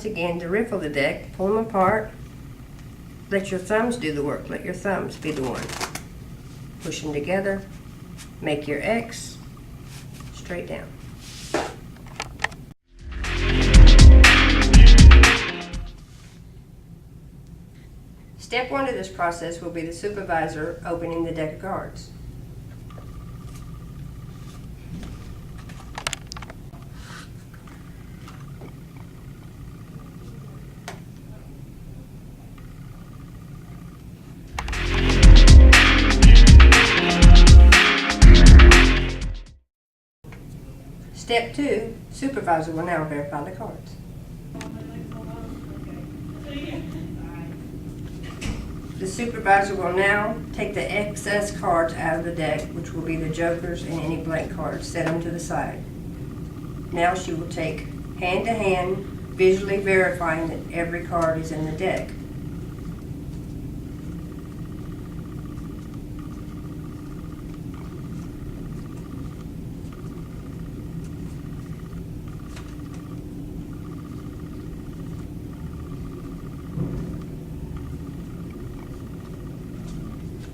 again to riffle the deck. Pull them apart. Let your thumbs do the work. Let your thumbs be the one. Push them together. Make your X. Straight down. Step 1 of this process will be the supervisor opening the deck of cards. Step 2, supervisor will now verify the cards. The supervisor will now take the excess cards out of the deck, which will be the jokers and any blank cards, set them to the side. Now she will take hand to hand, visually verifying that every card is in the deck.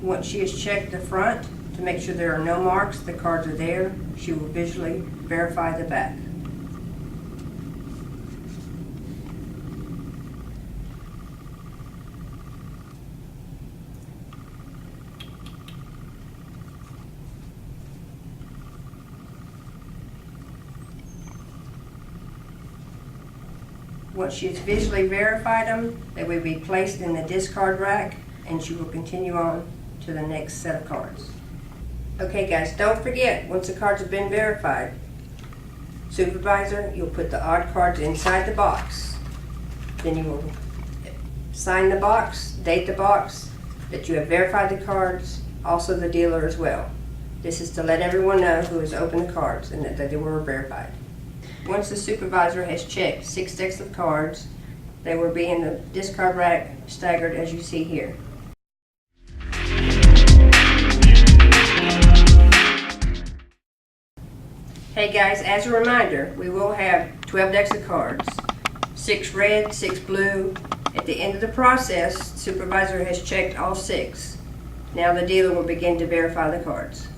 Once she has checked the front to make sure there are no marks, the cards are there, she will visually verify the back. Once she has visually verified them, they will be placed in the discard rack, and she will continue on to the next set of cards. Okay guys, don't forget, once the cards have been verified, supervisor, you'll put the odd cards inside the box. Then you will sign the box, date the box, that you have verified the cards, also the dealer as well. This is to let everyone know who has opened the cards and that they were verified. Once the supervisor has checked 6 decks of cards, they will be in the discard rack, staggered as you see here. Hey guys, as a reminder, we will have 12 decks of cards, 6 red, 6 blue. At the end of the process, the supervisor has checked all 6. Now the dealer will begin to verify the cards.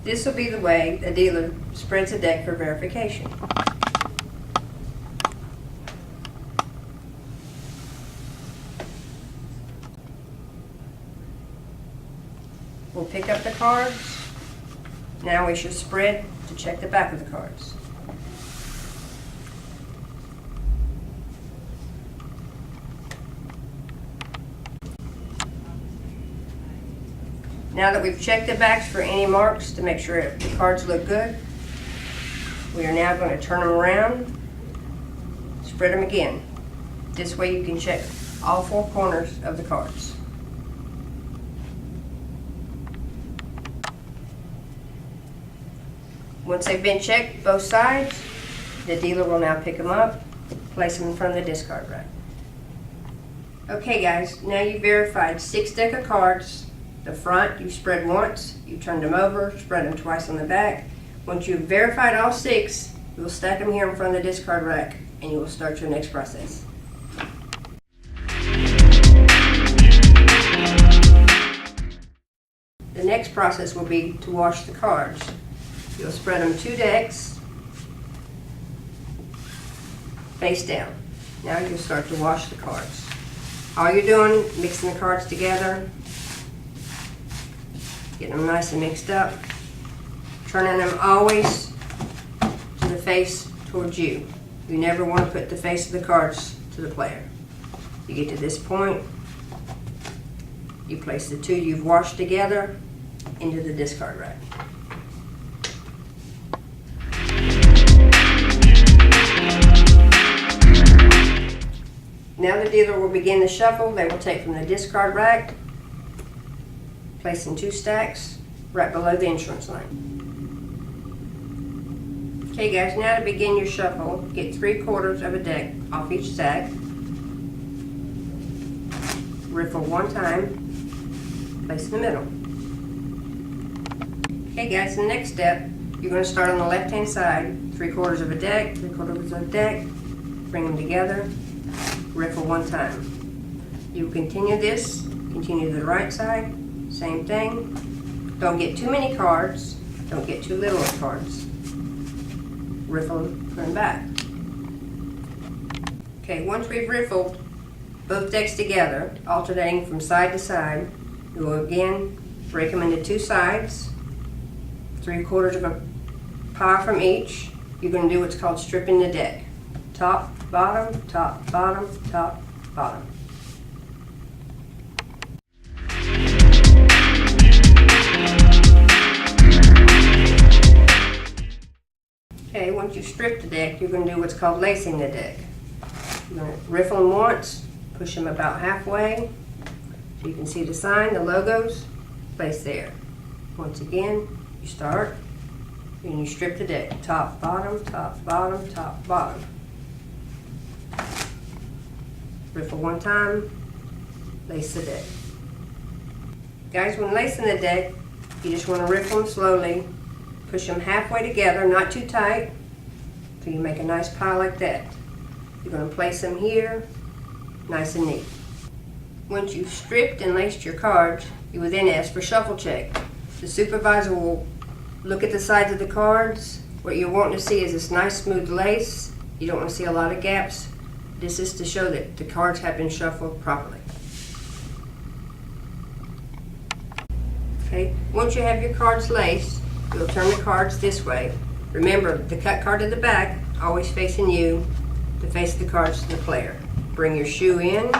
This will be the way the dealer spreads the deck for verification. We'll pick up the cards. Now we should spread to check the back of the cards. Now that we've checked the backs for any marks to make sure the cards look good, we are now going to turn them around, spread them again. This way you can check all 4 corners of the cards. Once they've been checked, both sides, the dealer will now pick them up, place them in front of the discard rack. Okay guys, now you've verified 6 decks of cards. The front you spread once, you turned them over, spread them twice on the back. Once you've verified all 6, you will stack them here in front of the discard rack and you will start your next process. The next process will be to wash the cards. You'll spread them 2 decks, face down. Now you'll start to wash the cards. All you're doing, mixing the cards together, getting them nice and mixed up, turning them always to the face towards you. You never want to put the face of the cards to the player. You get to this point, you place the 2 you've washed together into the discard rack. Now the dealer will begin the shuffle. They will take from the discard rack, place in 2 stacks right below the insurance line. Okay guys, now to begin your shuffle, get 3/4 of a deck off each stack. Riffle 1 time. place in the middle. Okay guys, the next step, you're going to start on the left hand side, 3/4 of a deck, 3/4 of a deck, bring them together, riffle one time. You continue this, continue to the right side, same thing. Don't get too many cards, don't get too little of cards. Riffle, put them back. Okay, once we've riffled both decks together, alternating from side to side, we will again break them into two sides, 3/4 of a pie from each. You're going to do what's called stripping the deck. Top, bottom, top, bottom, top, bottom. Okay, once you strip the deck, you're going to do what's called lacing the deck. You're going to riffle them once, push them about halfway, so you can see the sign, the logos, place there. Once again, you start, and you strip the deck. Top, bottom, top, bottom, top, bottom. Riffle one time, lace the deck. Guys, when lacing the deck, you just want to riffle them slowly, push them halfway together, not too tight, so you make a nice pile like that. You're going to place them here, nice and neat. Once you've stripped and laced your cards, you will then ask for shuffle check. The supervisor will look at the sides of the cards. What you're wanting to see is this nice smooth lace. You don't want to see a lot of gaps. This is to show that the cards have been shuffled properly. Okay, once you have your cards laced, you'll turn the cards this way. Remember, the cut card to the back, always facing you, to face the cards to the player. Bring your shoe in.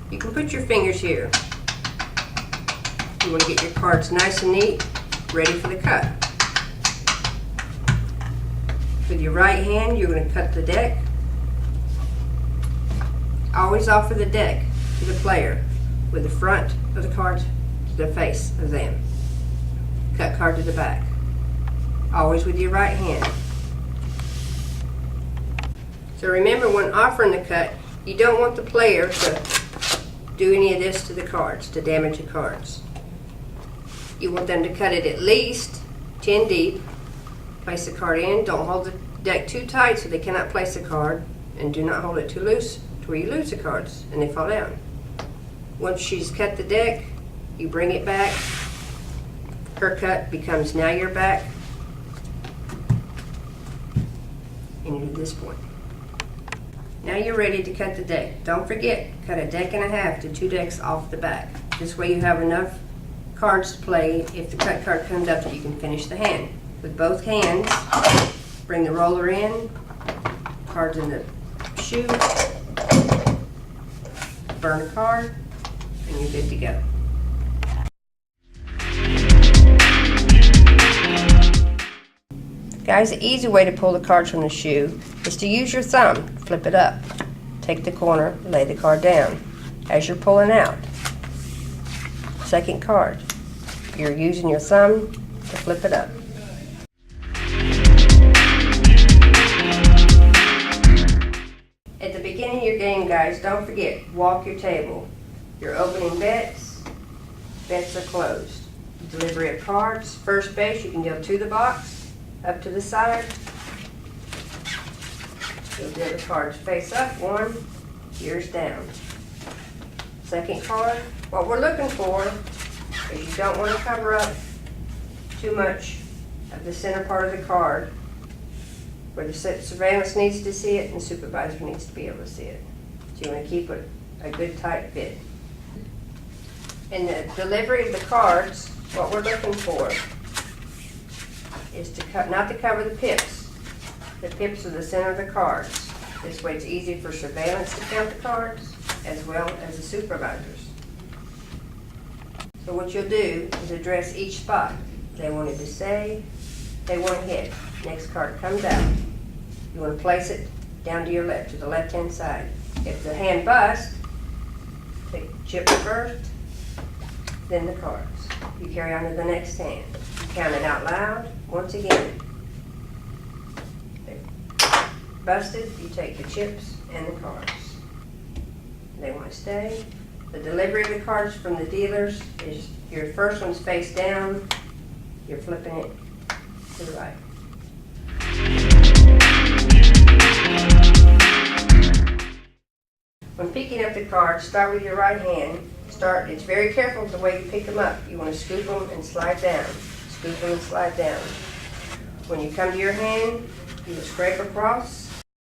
You can put your fingers here. You want to get your cards nice and neat, ready for the cut. With your right hand, you're going to cut the deck. Always offer the deck to the player with the front of the cards to the face of them. Cut card to the back. Always with your right hand. So remember, when offering the cut, you don't want the player to do any of this to the cards, to damage the cards. You want them to cut it at least 10 deep. Place the card in. Don't hold the deck too tight so they cannot place the card, and do not hold it too loose to where you lose the cards and they fall down. Once she's cut the deck, you bring it back. Her cut becomes now your back, and you do this point. Now you're ready to cut the deck. Don't forget, cut a deck and a half to 2 decks off the back. This way you have enough cards to play if the cut card comes up that you can finish the hand. With both hands, bring the roller in, cards in the shoe, burn a card, and you're good to go. Guys, the easy way to pull the cards from the shoe is to use your thumb. Flip it up. Take the corner, lay the card down. As you're pulling out, second card, you're using your thumb to flip it up. At the beginning of your game, guys, don't forget, walk your table. You're opening bets. Bets are closed. Delivery of cards. First base, you can go to the box. Up to the side. You'll do the cards face up, 1, yours down. Second card, what we're looking for is you don't want to cover up too much of the center part of the card where the surveillance needs to see it and the supervisor needs to be able to see it. So you want to keep it a good tight fit. In the delivery of the cards, what we're looking for is to not to cover the pips. The pips are the center of the cards. This way it's easy for surveillance to count the cards as well as the supervisors. So what you'll do is address each spot. They wanted to say, they want to hit. Next card comes out. You want to place it down to your left, to the left-hand side. If the hand busts, take chips first, then the cards. You carry on to the next hand. You count it out loud. Once again, they busted, you take the chips and the cards. They want to stay. The delivery of the cards from the dealers is Your first one's face down, you're flipping it to the right. When picking up the cards, start with your right hand. It's very careful the way you pick them up. You want to scoop them and slide down. Scoop them and slide down. When you come to your hand, you will scrape across